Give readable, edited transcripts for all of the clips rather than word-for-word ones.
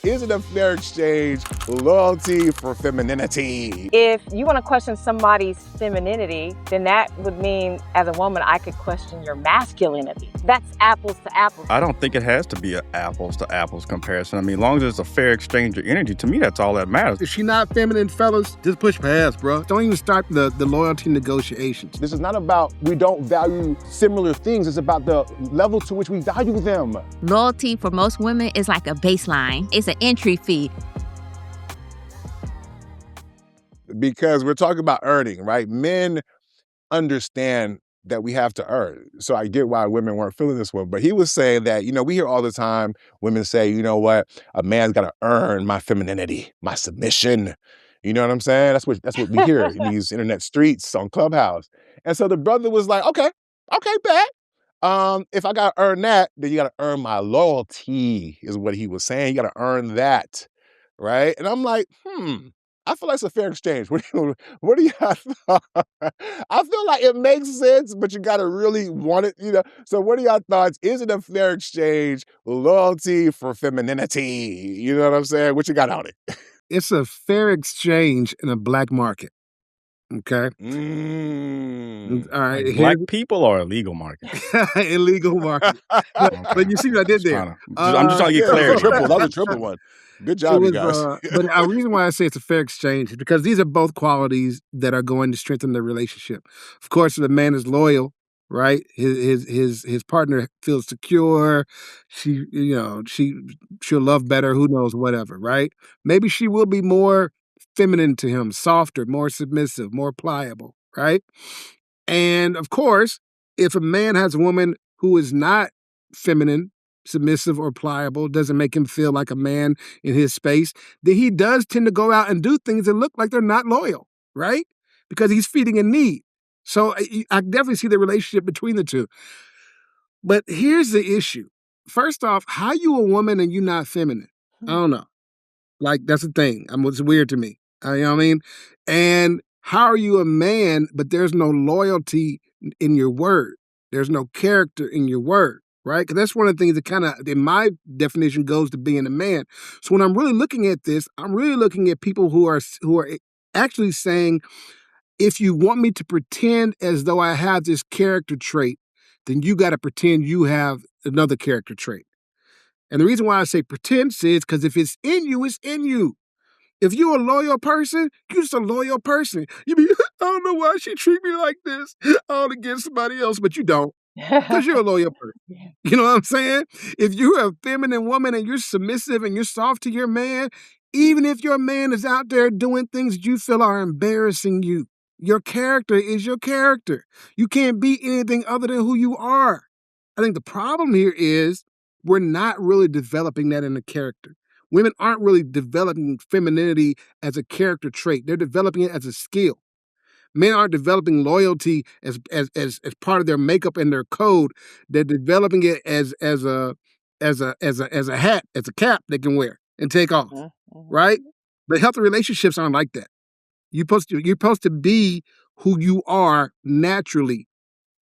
Is it a fair exchange? Loyalty for femininity. If you want to question somebody's femininity, then that would mean, as a woman, I could question your masculinity. That's apples to apples. I don't think it has to be an apples to apples comparison. I mean, as long as it's a fair exchange of energy, to me, that's all that matters. If she not feminine, fellas, just push past, bro. Don't even start the loyalty negotiations. This is not about we don't value similar things. It's about the level to which we value them. Loyalty for most women is like a baseline. It's an entry fee. Because we're talking about earning, right? Men understand that we have to earn. So I get why women weren't feeling this one. But he was saying that, we hear all the time women say, you know what, a man's got to earn my femininity, my submission. You know what I'm saying? That's what we hear in these internet streets on Clubhouse. And so the brother was like, okay, bet. If I got to earn that, then you got to earn my loyalty, is what he was saying. You got to earn that, right? And I'm like, I feel like it's a fair exchange. What do you have? I feel like it makes sense, but you got to really want it, So what are your thoughts? Is it a fair exchange? Loyalty for femininity. You know what I'm saying? What you got on it? It's a fair exchange in a black market. Okay. All right. Black people or illegal market? Illegal market. But you see what I did there. I'm just trying to get clarity. That was a triple one. Good job, you guys. But the reason why I say it's a fair exchange is because these are both qualities that are going to strengthen the relationship. Of course, if the man is loyal, right? His partner feels secure. She'll love better. Who knows? Whatever, right? Maybe she will be more feminine to him, softer, more submissive, more pliable, right? And of course, if a man has a woman who is not feminine, submissive, or pliable, doesn't make him feel like a man in his space, then he does tend to go out and do things that look like they're not loyal, right? Because he's feeding a need. So I definitely see the relationship between the two. But here's the issue. First off, how you a woman and you not feminine? I don't know. Like, that's the thing. It's weird to me. You know what I mean? And how are you a man, but there's no loyalty in your word? There's no character in your word, right? Because that's one of the things that kind of, in my definition, goes to being a man. So when I'm really looking at this, I'm really looking at people who are actually saying, if you want me to pretend as though I have this character trait, then you got to pretend you have another character trait. And the reason why I say pretend is because if it's in you, it's in you. If you're a loyal person, you're just a loyal person. You be, I don't know why she treat me like this. I want to get somebody else, but you don't. Because you're a loyal person. You know what I'm saying? If you're a feminine woman and you're submissive and you're soft to your man, even if your man is out there doing things that you feel are embarrassing you, your character is your character. You can't be anything other than who you are. I think the problem here is we're not really developing that in the character. Women aren't really developing femininity as a character trait. They're developing it as a skill. Men aren't developing loyalty as part of their makeup and their code. They're developing it as a hat, as a cap they can wear and take off, right? But healthy relationships aren't like that. You're supposed to be who you are naturally,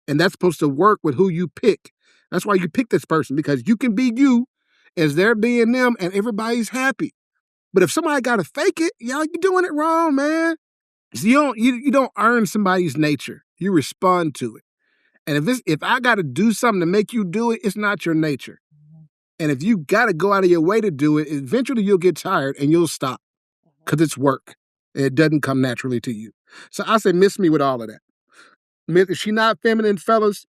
and that's supposed to work with who you pick. That's why you pick this person, because you can be you as they're being them, and everybody's happy. But if somebody got to fake it, you're doing it wrong, man. So you don't earn somebody's nature. You respond to it. And if I got to do something to make you do it, it's not your nature. And if you got to go out of your way to do it, eventually you'll get tired and you'll stop because it's work. It doesn't come naturally to you. So I say miss me with all of that. If she not feminine, fellas,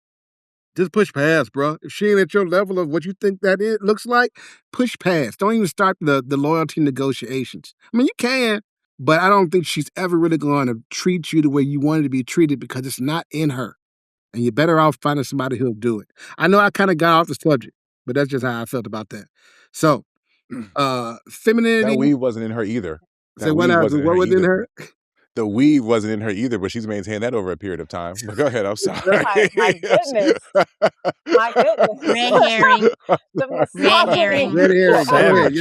just push past, bro. If she ain't at your level of what you think that it looks like, push past. Don't even start the loyalty negotiations. I mean, you can, but I don't think she's ever really going to treat you the way you wanted to be treated because it's not in her. And you're better off finding somebody who'll do it. I know I kind of got off the subject, but that's just how I felt about that. So, femininity. That weave wasn't in her either. So what was in her? The weave wasn't in her either, but she's maintained that over a period of time. But go ahead, I'm sorry. My goodness. My goodness. Red herring. Red herring. Red herring.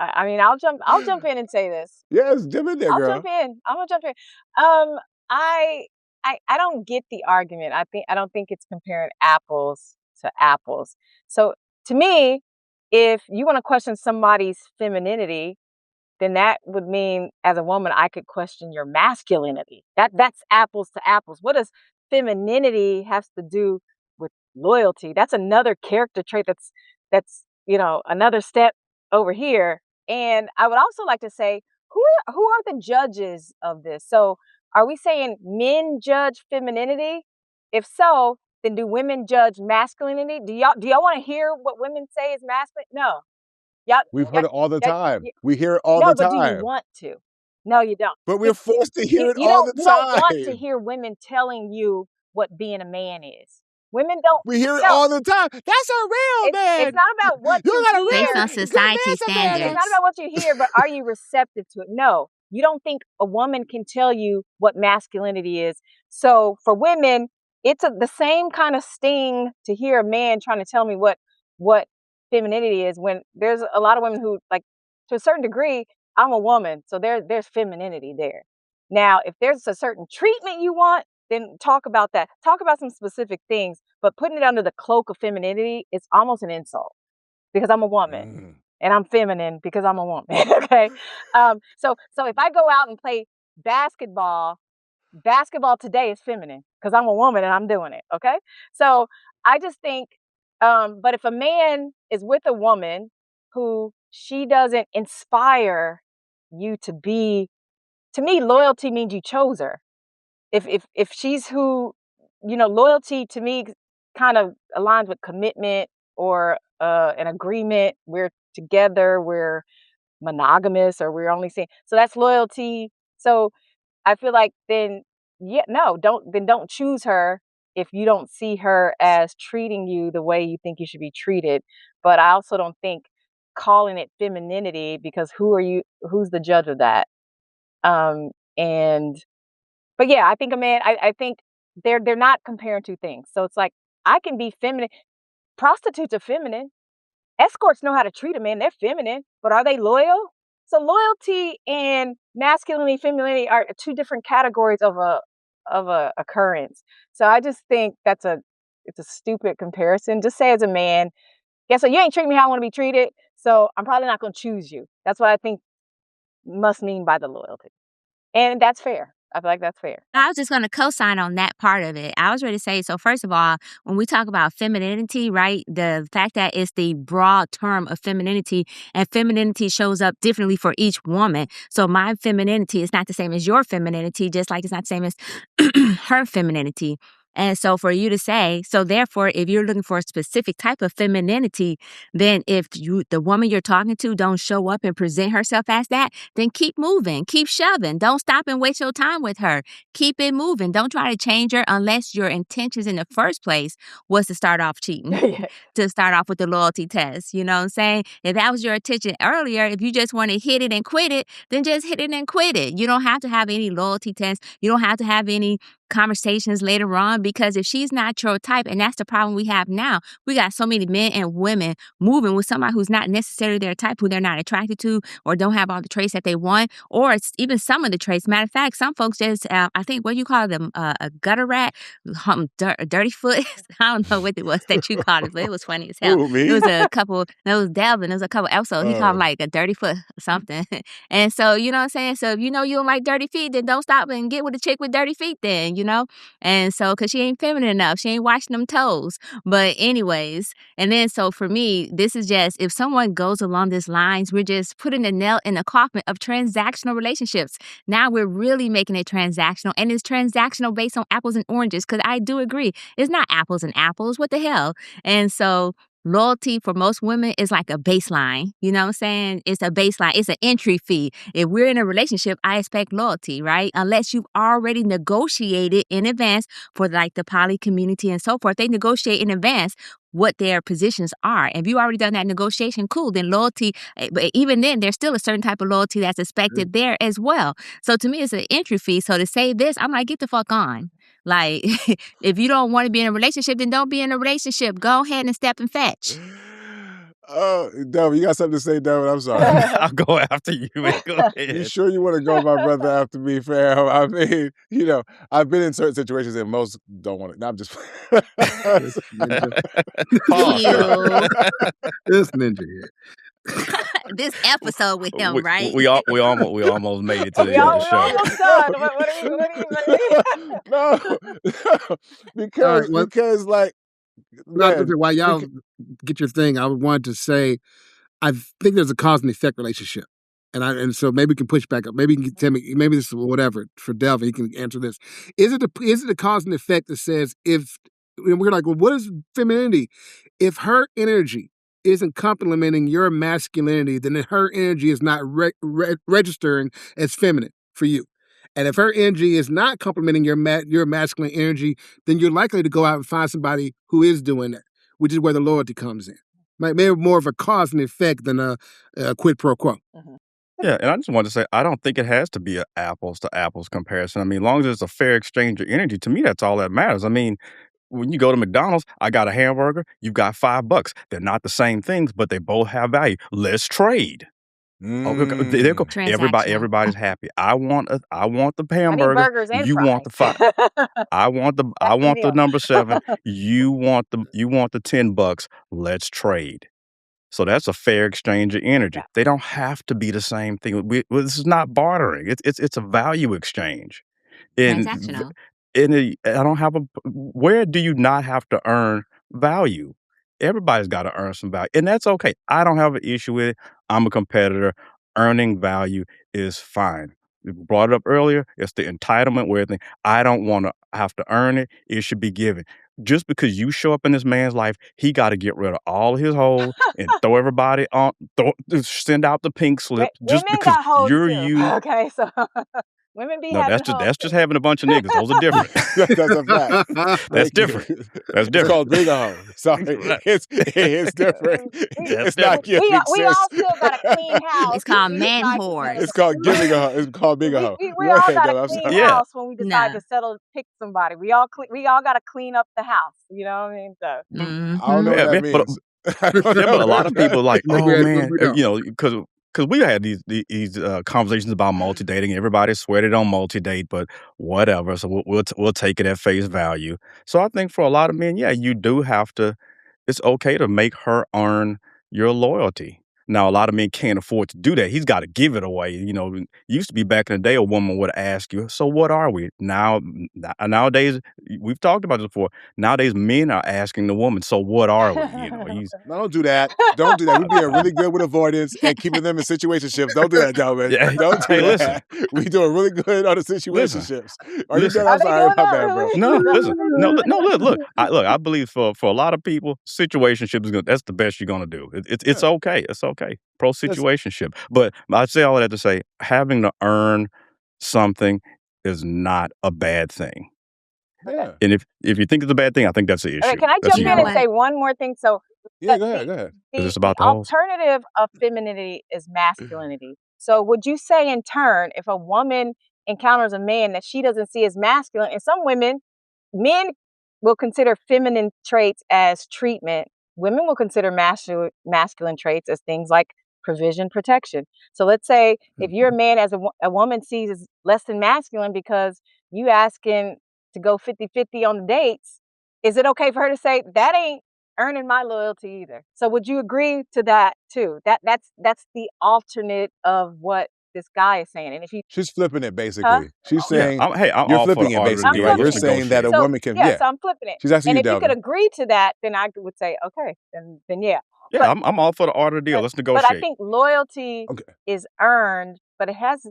I mean, I'll jump in and say this. Yes, jump in there, girl. I'm gonna jump in. I don't get the argument. I don't think it's comparing apples to apples. So to me, if you want to question somebody's femininity, then that would mean as a woman I could question your masculinity. That's apples to apples. What does femininity has to do with loyalty? That's another character trait that's another step over here. And I would also like to say who are the judges of this? So are we saying men judge femininity? If so, then do women judge masculinity? Do y'all want to hear what women say is masculine? No. Y'all, We've heard it all the y'all, time. We hear it all no, the but do you time. want to? No, you don't. But we're forced to hear You it you all don't the you don't want to time. hear women telling you what being a man is. Women don't. We hear it No, all the time. That's a real it's man. not about what You you got a Based hear. on real man. Good society man's a man. It's not standards. about what you hear, but are you receptive to it? No, you don't think a woman can tell you what masculinity is. So for women, it's the same kind of sting to hear a man trying to tell me what femininity is. When there's a lot of women who, like, to a certain degree, I'm a woman, so there's femininity there. Now, if there's a certain treatment you want, then talk about that. Talk about some specific things, but putting it under the cloak of femininity is almost an insult because I'm a woman Mm. and I'm feminine because I'm a woman. Okay. So if I go out and play basketball, basketball today is feminine because I'm a woman and I'm doing it. Okay. So I just think, but if a man is with a woman who she doesn't inspire you to be, to me, loyalty means you chose her. If she's who, loyalty to me kind of aligns with commitment or an agreement. We're together, we're monogamous, or we're only seeing. So that's loyalty. So I feel like then, yeah, no, don't choose her if you don't see her as treating you the way you think you should be treated. But I also don't think calling it femininity, because who's the judge of that? And but yeah, I think a man. I think they're not comparing two things. So it's like I can be feminine. Prostitutes are feminine. Escorts know how to treat a man. They're feminine, but are they loyal? So loyalty and masculinity, femininity are two different categories of a occurrence. So I just think it's a stupid comparison. Just say as a man, guess what? You ain't treating me how I want to be treated, so I'm probably not going to choose you. That's what I think must mean by the loyalty, and that's fair. I feel like that's fair. I was just going to co-sign on that part of it. I was ready to say, so first of all, when we talk about femininity, right, the fact that it's the broad term of femininity, and femininity shows up differently for each woman. So my femininity is not the same as your femininity, just like it's not the same as her femininity. And so for you to say, so therefore, if you're looking for a specific type of femininity, then if the woman you're talking to don't show up and present herself as that, then keep moving, keep shoving. Don't stop and waste your time with her. Keep it moving. Don't try to change her unless your intentions in the first place was to start off cheating, Yeah. to start off with the loyalty test. You know what I'm saying? If that was your intention earlier, if you just want to hit it and quit it, then just hit it and quit it. You don't have to have any loyalty tests. You don't have to have any conversations later on, because if she's not your type, and that's the problem we have now, we got so many men and women moving with somebody who's not necessarily their type, who they're not attracted to, or don't have all the traits that they want, or it's even some of the traits. Matter of fact, some folks just, I think, what you call them, a gutter rat, dirty foot. I don't know what it was that you called it, but it was funny as hell. Who, me? It was a couple, it was Delvin, it was a couple episodes. He called him Oh. like a dirty foot or something. And so, you know what I'm saying? So if you know you don't like dirty feet, then don't stop and get with a chick with dirty feet then, you know? And so, because she ain't feminine enough, she ain't washing them toes. But anyways, and then so for me, this is just, if someone goes along these lines, we're just putting a nail in the coffin of transactional relationships. Now we're really making it transactional, and it's transactional based on apples and oranges, because I do agree, it's not apples and apples. What the hell? And so loyalty for most women is like a baseline. You know what I'm saying? It's a baseline. It's an entry fee. If we're in a relationship, I expect loyalty, right? Unless you've already negotiated in advance for like the poly community and so forth. They negotiate in advance what their positions are. If you already done that negotiation, cool, then loyalty, but even then, there's still a certain type of loyalty that's expected there as well. So to me, it's an entry fee. So to say this, I'm like, get the fuck on. Like, if you don't want to be in a relationship, then don't be in a relationship. Go ahead and step and fetch. Oh, Devin, you got something to say, Devin? I'm sorry. I'll go after you, man. Go You ahead. sure you want to go, my brother, after me, fam? I mean, I've been in certain situations and most don't want it. No, I'm just This ninja. Pause. Ew. This ninja here. This episode with him, right? We almost made it to the we end of the we're show. almost done. no, All right. Well, because like, man, while y'all because, get your thing, I wanted to say I think there's a cause and effect relationship. And so maybe we can push back up. Maybe you can tell me, maybe this is whatever for Delvin, he can answer this. Is it a cause and effect that says if we're like, well, what is femininity? If her energy isn't complementing your masculinity, then her energy is not registering as feminine for you. And if her energy is not complementing your masculine energy, then you're likely to go out and find somebody who is doing that, which is where the loyalty comes in. Maybe more of a cause and effect than a quid pro quo. Mhm. Yeah, and I just wanted to say, I don't think it has to be an apples to apples comparison. I mean, as long as it's a fair exchange of energy, to me, that's all that matters. I mean, when you go to McDonald's, I got a hamburger, you got $5. They're not the same things, but they both have value. Let's trade. There go. Transactional. Everybody's happy. I want the I need hamburger. burgers and You want the fries. 5. I want the That's the number meal. 7. You want the $10. Let's trade. So that's a fair exchange of energy. Yeah. They don't have to be the same thing. This is not bartering. It's a value exchange. And Transactional. I don't have where do you not have to earn value? Everybody's got to earn some value, and that's okay. I don't have an issue with it. I'm a competitor. Earning value is fine. We brought it up earlier. It's the entitlement where everything. I don't want to have to earn it. It should be given. Just because you show up in this man's life, he got to get rid of all his hoes and throw everybody on. Send out the pink slip just Women because got hoes you're too. you. Okay, so women be No, having that's hoes just too. having a bunch of niggas. Those are different. that's a fact. That's Thank you. different. That's It's different. called being a hoe. Sorry, Right. it's different. That's It's not different. giving, We sis. all still got a clean house. It's called when we man decide to whores. It's called giving a hoe. It's called being a hoe. we Go all ahead, got Devin. a I'm clean sorry. Yeah. house when we decide Nah. to pick somebody. We all got to clean up the house. You know what I mean? So I don't know Mm-hmm. what Yeah, that man. But means. I don't yeah, know but a what lot of that people are like, Like oh we man, don't. because we had these conversations about multi dating. Everybody sweated on multi date, but whatever. So we'll take it at face value. So I think for a lot of men, yeah, you do have to. It's okay to make her earn your loyalty. Now, a lot of men can't afford to do that. He's got to give it away. It used to be back in the day, a woman would ask you, so what are we? Nowadays, we've talked about this before. Nowadays, men are asking the woman, so what are we? No, don't do that. Don't do that. We're being really good with avoidance and keeping them in situationships. Don't do that, Delvin. Yeah. Don't do Hey, that. listen. We doing really good on the Listen. situationships. Are you Listen. done? are I'm they sorry. doing My that bad, bro. really? No, listen. No, look. I believe for a lot of people, situationship is good. That's the best you're gonna do. It's Yeah. okay. It's okay. Pro Listen. situationship. But I say all that to say, having to earn something is not a bad thing. Yeah. And if you think it's a bad thing, I think that's the issue. Okay, can I That's jump the You in know and issue. what? say one more thing? So Yeah, go ahead. Go ahead. Is this the about the hoes? alternative of femininity is masculinity. So would you say in turn, if a woman encounters a man that she doesn't see as masculine, and some men will consider feminine traits as treatment, women will consider masculine traits as things like provision, protection. So let's say if you're a man as a woman sees as less than masculine because you asking to go 50-50 on the dates, is it okay for her to say that ain't earning my loyalty either? So would you agree to that too? That's the alternate of what this guy is saying. And if you She's flipping it basically. She's Yeah. saying I'm you're all for flipping the it art of the basically, deal. right? I'm You're Let's flipping it. saying that a negotiate. So woman can, yes, yeah. I'm flipping it. She's asking And you, if you could Delvin. agree to that, then I would say, okay, then yeah. Yeah, But I'm all for the art of the deal. Let's but I negotiate. think loyalty Okay. is earned, but it has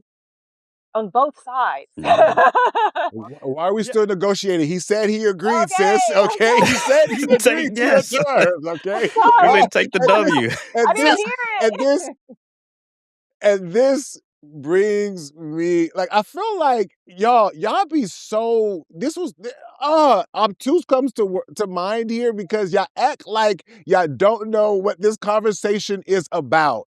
on both sides. Why are we Yeah. still negotiating? He said he agreed, Okay, sis. Okay. He said he Say agreed to your yes. terms. Okay. I'm Go sorry. ahead Why? and take the And W. I didn't this, hear and it. this, and this brings me like I feel like y'all be so obtuse comes to mind here because y'all act like y'all don't know what this conversation is about.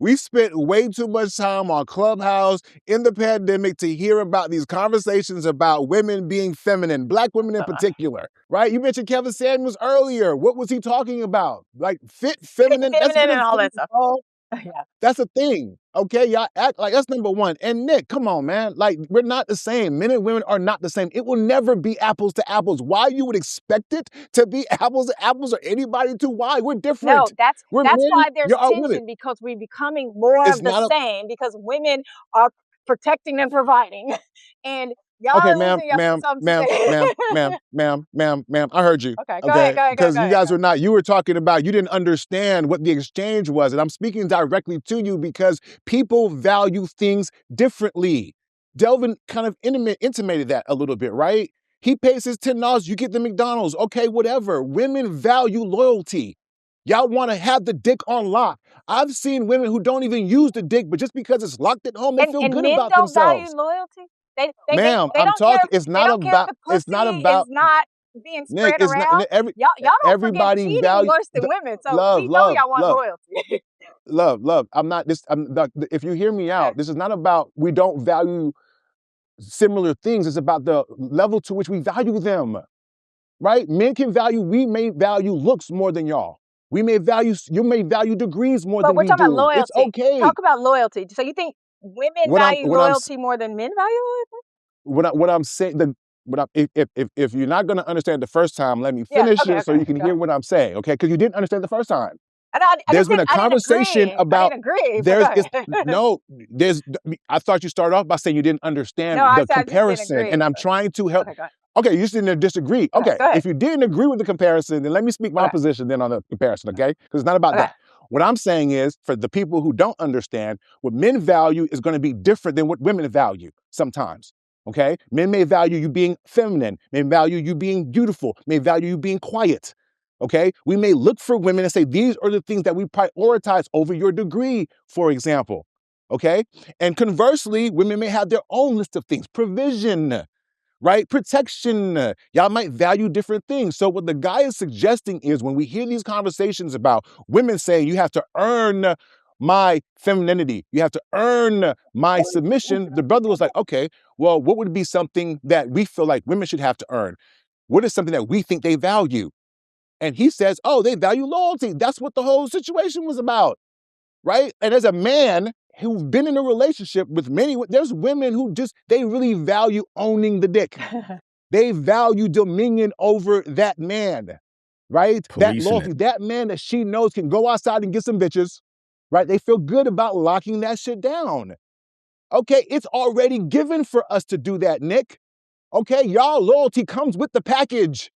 We spent way too much time on Clubhouse in the pandemic to hear about these conversations about women being feminine, Black women in particular, right? You mentioned Kevin Samuels earlier. What was he talking about? Like fit, feminine, that's feminine been a and all thing, that stuff. y'all. Yeah. That's a thing, okay? Y'all act like that's number one. And Nick, come on, man. Like, we're not the same. Men and women are not the same. It will never be apples to apples. Why you would expect it to be apples to apples or anybody to? Why? We're No, different. We're that's men, why there's you're women. tension, because we're becoming more It's of the not a, same, because women are protecting and providing, and y'all okay, are ma'am, losing ma'am, something ma'am, to ma'am, say. ma'am, ma'am, ma'am, ma'am. I heard you. Okay, Okay, go because you ahead, guys go. were not. You were talking about you didn't understand what the exchange was, and I'm speaking directly to you because people value things differently. Delvin kind of intimated that a little bit, right? He pays his $10, you get the McDonald's. Okay, whatever. Women value loyalty. Y'all want to have the dick on lock. I've seen women who don't even use the dick, but just because it's locked at home, they feel And good men about don't value themselves. loyalty. Ma'am, They I'm don't care. talking. They don't care if the It's not pussy is about not being Nick. spread It's not around. Y'all don't forget everybody cheating value worse than women. So love, we know love, y'all want love, loyalty. love. I'm not this. If you hear me Okay. out, this is not about we don't value similar things. It's about the level to which we value them. Right? Men can value. We may value looks more than y'all. You may value degrees more But than we're we talking about do. It's loyalty. okay. Talk about loyalty. So you think women What I'm value what I'm loyalty more than men value loyalty? what I'm saying, if you're not going to understand the first time, let me Yeah. finish Okay. it so Okay. you can Go hear ahead. what I'm saying, okay? Because you didn't understand the first time. I There's just been didn't. a I didn't conversation agree. I about didn't agree. But there's go it's ahead. no there's I thought you started off by saying you didn't No, understand I the said I just didn't comparison, and agree. I'm But trying to help. okay. Go ahead. Okay, you just didn't disagree. Okay. Okay, Go ahead. if you didn't agree with the comparison, then let me speak my Okay. position then on the comparison, okay? Because it's not about Okay. that. What I'm saying is, for the people who don't understand, what men value is going to be different than what women value sometimes. Okay? Men may value you being feminine, may value you being beautiful, may value you being quiet. Okay? We may look for women and say, these are the things that we prioritize over your degree, for example. Okay? And conversely, women may have their own list of things, provision, right? Protection. Y'all might value different things. So what the guy is suggesting is when we hear these conversations about women saying you have to earn my femininity, you have to earn my submission, the brother was like, okay, well, what would be something that we feel like women should have to earn? What is something that we think they value? And he says, oh, they value loyalty. That's what the whole situation was about, right? And as a man who's been in a relationship with many, there's women who they really value owning the dick. They value dominion over that man, right? That Policing loyalty, it. that man that she knows can go outside and get some bitches, right? They feel good about locking that shit down. Okay, it's already given for us to do that, Nick. Okay, y'all loyalty comes with the package.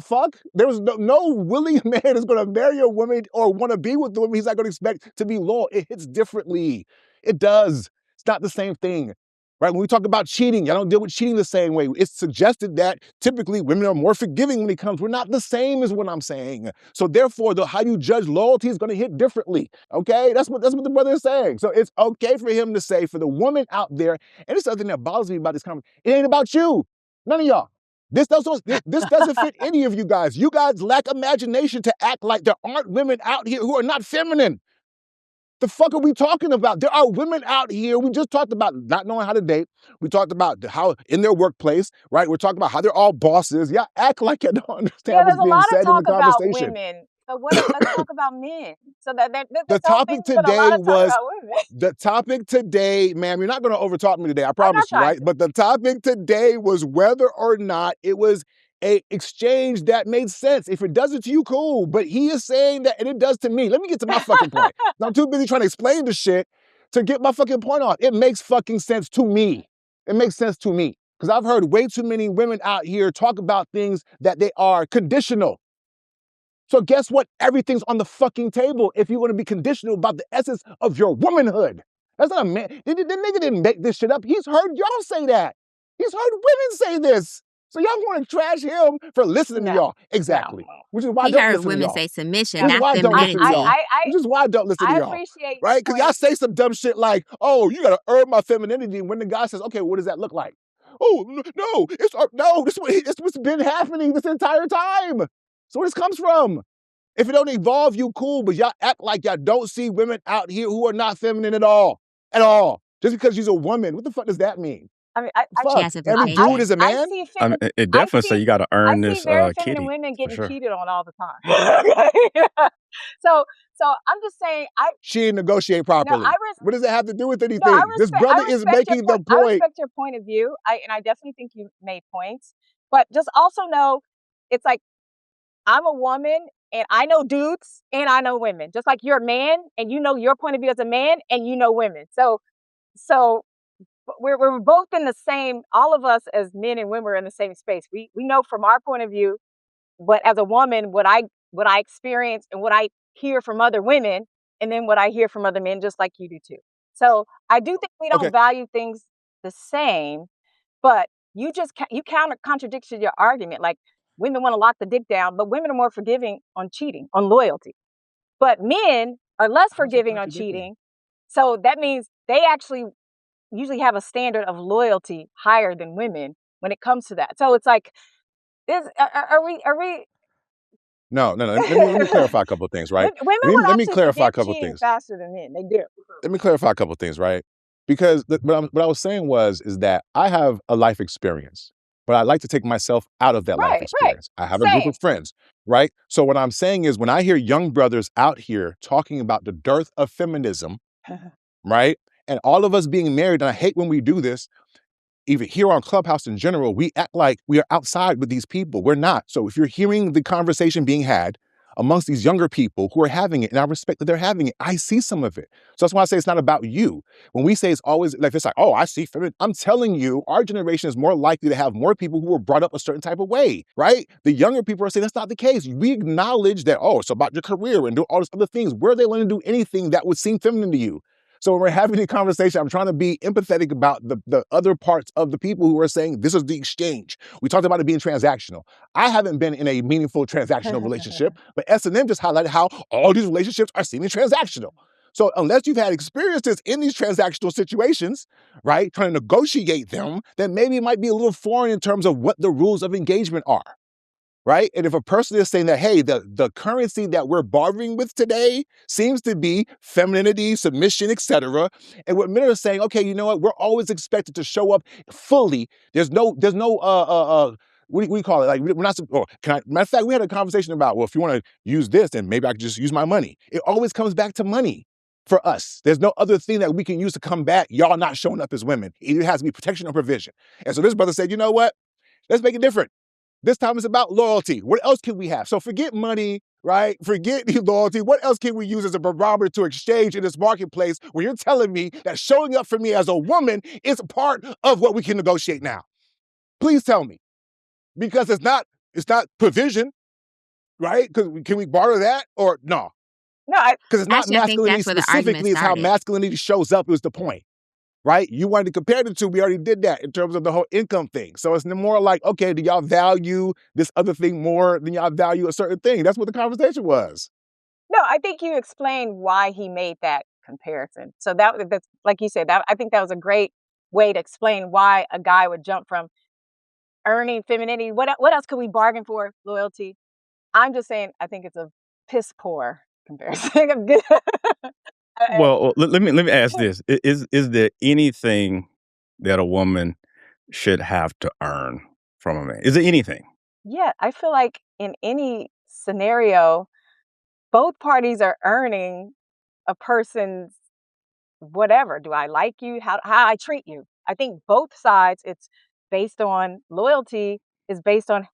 Fuck. There's no willing man is going to marry a woman or want to be with the woman he's not going to expect to be loyal. It hits differently. It does. It's not the same thing. Right? When we talk about cheating, y'all don't deal with cheating the same way. It's suggested that typically women are more forgiving when it comes. We're not the same is what I'm saying. So therefore, how you judge loyalty is going to hit differently. Okay? That's what the brother is saying. So it's okay for him to say, for the woman out there, and it's something that bothers me about this conversation, it ain't about you. None of y'all. This doesn't fit any of you guys. You guys lack imagination to act like there aren't women out here who are not feminine. The fuck are we talking about? There are women out here. We just talked about not knowing how to date. We talked about how in their workplace, right? We're talking about how they're all bosses. Yeah, act like you don't Yeah, understand what's there's a being lot of said in the talk about conversation. women. So let's talk about men. So The this whole topic thing's been a lot today of talk was about women. The topic today, ma'am, you're not going to overtalk me today, I I'm not promise you, trying right? to. But the topic today was whether or not it was a exchange that made sense. If it does it to you, cool. But he is saying that, and it does to me. Let me get to my fucking point. I'm too busy trying to explain the shit to get my fucking point off. It makes fucking sense to me. It makes sense to me. Because I've heard way too many women out here talk about things that they are conditional. So guess what? Everything's on the fucking table if you want to be conditional about the essence of your womanhood. That's not a man. The nigga didn't make this shit up. He's heard y'all say that. He's heard women say this. So y'all want to trash him for listening to No, y'all. no. Exactly. Which is why I He don't heard listen to women y'all. say submission, No. Which is not why I don't listen to y'all. femininity. Which is why I don't listen to I y'all. appreciate your Right? Because y'all point. say some dumb shit like, oh, you got to earn my femininity. And when the guy says, okay, what does that look like? Oh, no, it's what's been happening this entire time. So where this comes from? If it don't involve you, cool, but y'all act like y'all don't see women out here who are not feminine at all. At all. Just because she's a woman. What the fuck does that mean? I mean, She Fuck. has a Every dude vacation. is a I man? see I mean, feminine. it definitely say you got to I earn see this very feminine kitty women for getting sure. cheated on all the time. so, so I'm just saying, She didn't negotiate no, properly. What does that have to do with I anything? This respect, brother is making the I point. respect your point of view. And I definitely think you made points, but just also know, it's like I'm a woman and I know dudes and I know women. Just like you're a man and you know your point of view as a man and you know women. So we're both in the same. All of us as men and women are in the same space. We know from our point of view, but as a woman, what I experience and what I hear from other women, and then what I hear from other men, just like you do too. So I do think we Okay. don't value things the same, but you counter contradicted your argument. Like women want to lock the dick down, but women are more forgiving on cheating, on loyalty. But men are less How's that forgiving on contradicting? cheating. So that means they actually usually have a standard of loyalty higher than women when it comes to that. So it's like, are we No. Let me clarifify a couple of things, right? Women Let me, would let me actually clarify a forgive couple of cheating things. faster than men. They do. Let me clarify a couple of things, right? Because what I was saying is that I have a life experience, but I like to take myself out of that life Right. experience. I have a group Same. of friends, right? So what I'm saying is when I hear young brothers out here talking about the dearth of feminism, right? And all of us being married, and I hate when we do this, even here on Clubhouse in general, we act like we are outside with these people. We're not. So if you're hearing the conversation being had amongst these younger people who are having it, and I respect that they're having it, I see some of it. So that's why I say it's not about you. When we say it's always like, it's like, oh, I see feminine. I'm telling you, our generation is more likely to have more people who were brought up a certain type of way, right? The younger people are saying that's not the case. We acknowledge that, oh, it's about your career and do all these other things. Where are they going to do anything that would seem feminine to you? So when we're having a conversation, I'm trying to be empathetic about the other parts of the people who are saying this is the exchange. We talked about it being transactional. I haven't been in a meaningful transactional relationship, but S&M just highlighted how all these relationships are seeming transactional. So unless you've had experiences in these transactional situations, right, trying to negotiate them, then maybe it might be a little foreign in terms of what the rules of engagement are. Right? And if a person is saying that, hey, the currency that we're bartering with today seems to be femininity, submission, etc. And what men are saying, okay, you know what? We're always expected to show up fully. There's no what do you call it? Like we're not. Or matter of fact, we had a conversation about, well, if you want to use this, then maybe I could just use my money. It always comes back to money for us. There's no other thing that we can use to combat y'all not showing up as women. It has to be protection or provision. And so this brother said, you know what? Let's make it different. This time it's about loyalty. What else can we have? So forget money, right? Forget loyalty. What else can we use as a barometer to exchange in this marketplace when you're telling me that showing up for me as a woman is a part of what we can negotiate now? Please tell me. Because it's not provision, right? Because can we borrow that or no? No, Because it's not Actually, I think masculinity that's where the argument specifically, it's how started. masculinity shows up is the point. Right? You wanted to compare the two. We already did that in terms of the whole income thing. So it's more like, okay, do y'all value this other thing more than y'all value a certain thing? That's what the conversation was. no, I think you explained why he made that comparison. So that's like you said, that I think that was a great way to explain why a guy would jump from earning femininity. What else could we bargain for? Loyalty. I'm just saying, I think it's a piss poor comparison. Well, let me ask this: is there anything that a woman should have to earn from a man? Is there anything? Yeah, I feel like in any scenario, both parties are earning a person's whatever. Do I like you? How I treat you? I think both sides, it's based on loyalty, is based on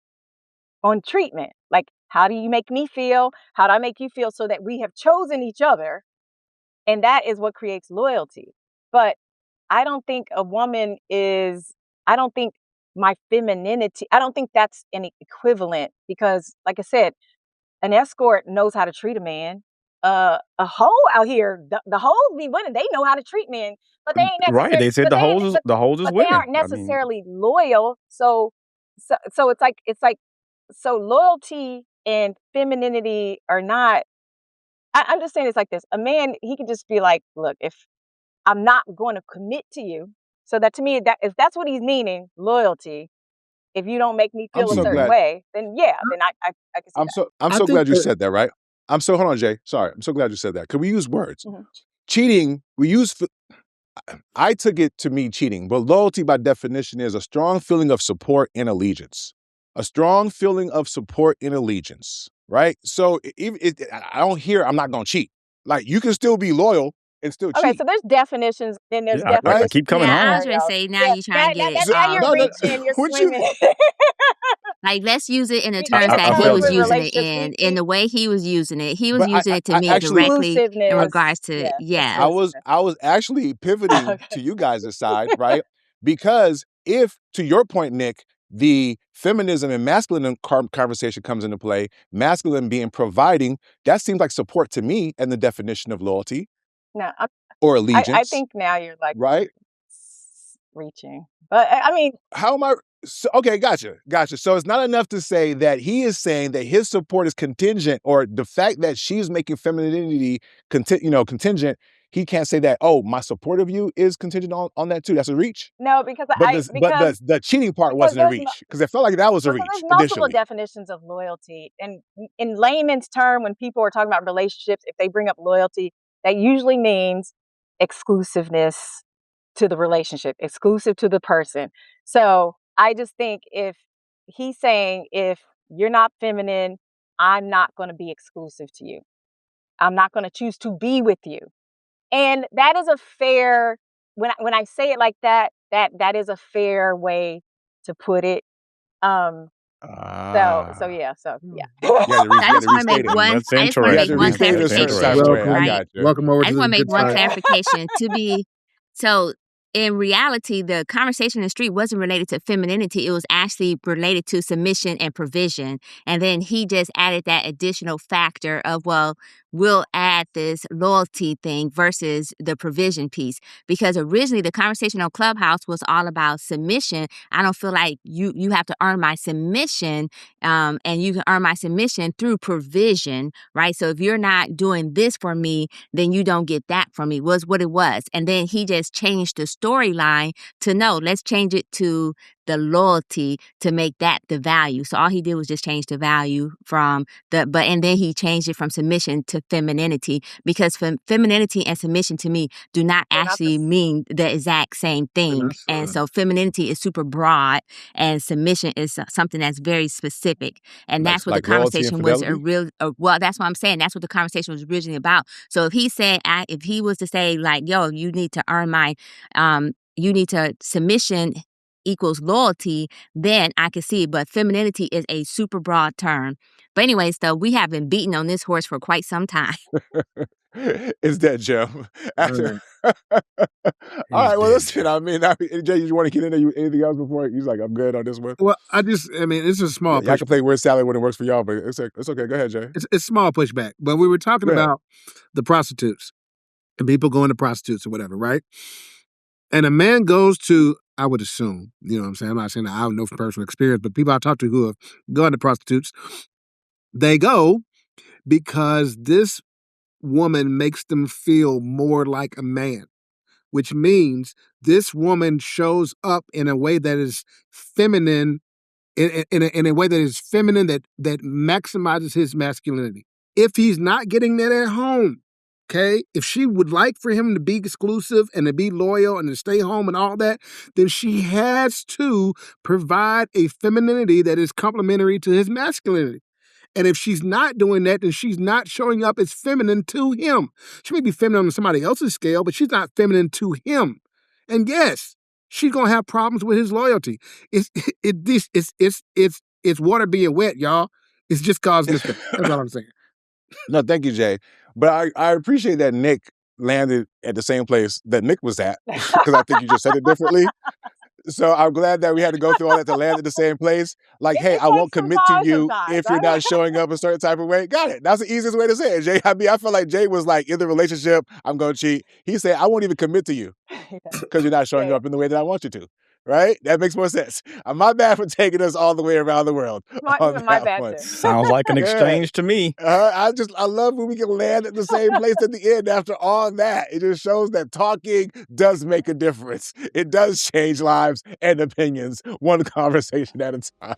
treatment. Like, how do you make me feel? How do I make you feel, so that we have chosen each other, and that is what creates loyalty. But I don't think a woman is. I don't think my femininity. I don't think that's an equivalent, because, like I said, an escort knows how to treat a man. A hoe out here, the hoes be winning. They know how to treat men, but they ain't Right? necessarily. They said the hose is But they winning. aren't I mean, necessarily loyal. So it's like so loyalty and femininity are not. I'm just saying, it's like this. A man, he can just be like, look, if I'm not going to commit to you, so that to me, that if that's what he's meaning, loyalty. If you don't make me I'm feel a so certain glad. way, then yeah, then I can see that. I'm I so think glad you said that, right? hold on, Jay. Sorry. I'm so glad you said that. Could we use words? Mm-hmm. Cheating, I took it to mean cheating, but loyalty by definition is a strong feeling of support and allegiance. A strong feeling of support and allegiance, right? So I don't hear I'm not going to cheat. Like, you can still be loyal and still Okay, cheat. so there's definitions, then there's Yeah, I Right? definitions keep in coming Yeah, I home. was gonna scenarios. say now you trying to get it Now you're No, reaching, you're what you, swimming. like let's use it in the Because terms I that he feel was with you. using it relationships, in the way he was using it. He was but using it to I me actually, directly in exclusiveness, regards to I yeah. was actually pivoting Okay. to you guys' side, right? Because if, to your point, Nick, the feminism and masculine conversation comes into play, masculine being providing, that seems like support to me and the definition of loyalty No, or I allegiance, think now you're like right? reaching, but I mean, How am I? So, okay, gotcha. So it's not enough to say that he is saying that his support is contingent, or the fact that she's making femininity contingent. He can't say that, oh, my support of you is contingent on that too. That's a reach. no, because But the cheating part wasn't a there's reach, because it felt like that was a well, so there's reach multiple initially. definitions of loyalty, and in layman's term, when people are talking about relationships, if they bring up loyalty, that usually means exclusiveness to the relationship, exclusive to the person. So I just think if he's saying, if you're not feminine, I'm not going to be exclusive to you. I'm not going to choose to be with you. And that is a fair, when I say it like that, that is a fair way to put it. Um, so yeah, You had to, I just want to restate make it. one. That's I just want to You had make to one interesting. restate it a That's certain clarification, type of interesting. way. I Welcome, got you. welcome over I to just the want to make good one side. clarification to be so in reality, the conversation in the street wasn't related to femininity. It was actually related to submission and provision. And then he just added that additional factor of, well, we'll add this loyalty thing versus the provision piece. Because originally the conversation on Clubhouse was all about submission. I don't feel like you have to earn my submission, and you can earn my submission through provision, right? So if you're not doing this for me, then you don't get that from me, was what it was. And then he just changed the storyline to no, let's change it to the loyalty to make that the value. So all he did was just change the value from and then he changed it from submission to femininity, because femininity and submission to me do not they're not actually mean the exact same thing. And so femininity is super broad and submission is something that's very specific. And that's what the Like loyalty and conversation was fidelity. well, that's what I'm saying. That's what the conversation was originally about. So if he said, if he was to say like, yo, you need to earn my, you need to submission equals loyalty, then I could see it. But femininity is a super broad term. But anyways, though, we have been beating on this horse for quite some time. It's dead, Jim. After, Right. all He's right. Well, dead. listen. Jay, you want to get into anything else before? He's like, I'm good on this one. Well, I mean, it's a small Y'all push. can play word salad when it works for y'all, but it's okay. Go ahead, Jay. It's small pushback. But we were talking Go ahead. about the prostitutes and people going to prostitutes or whatever, right? And a man goes to, I would assume, you know what I'm saying? I'm not saying that I don't know from personal experience, but people I talk to who have gone to prostitutes, they go because this woman makes them feel more like a man, which means this woman shows up in a way that is feminine, in a way that is feminine, that maximizes his masculinity. If he's not getting that at home, okay, if she would like for him to be exclusive and to be loyal and to stay home and all that, then she has to provide a femininity that is complementary to his masculinity. And if she's not doing that, then she's not showing up as feminine to him. She may be feminine on somebody else's scale, but she's not feminine to him. And yes, she's gonna have problems with his loyalty. It's water being wet, y'all. It's just causing this stuff. That's all I'm saying. No, thank you, Jay. But I appreciate that Nick landed at the same place that Nick was at, because I think you just said it differently. So I'm glad that we had to go through all that to land at the same place. Like, hey, it I won't takes some commit to time you sometimes, if you're right? not showing up a certain type of way. Got it. That's the easiest way to say it, Jay. I mean, I feel like Jay was like, in the relationship, I'm going to cheat. He said, I won't even commit to you because you're not showing Yeah. up in the way that I want you to. Right? That makes more sense. My bad for taking us all the way around the world on My that bad one. too. Sounds like an Yeah. exchange to me. I love when we can land at the same place at the end after all that. It just shows that talking does make a difference. It does change lives and opinions, one conversation at a time.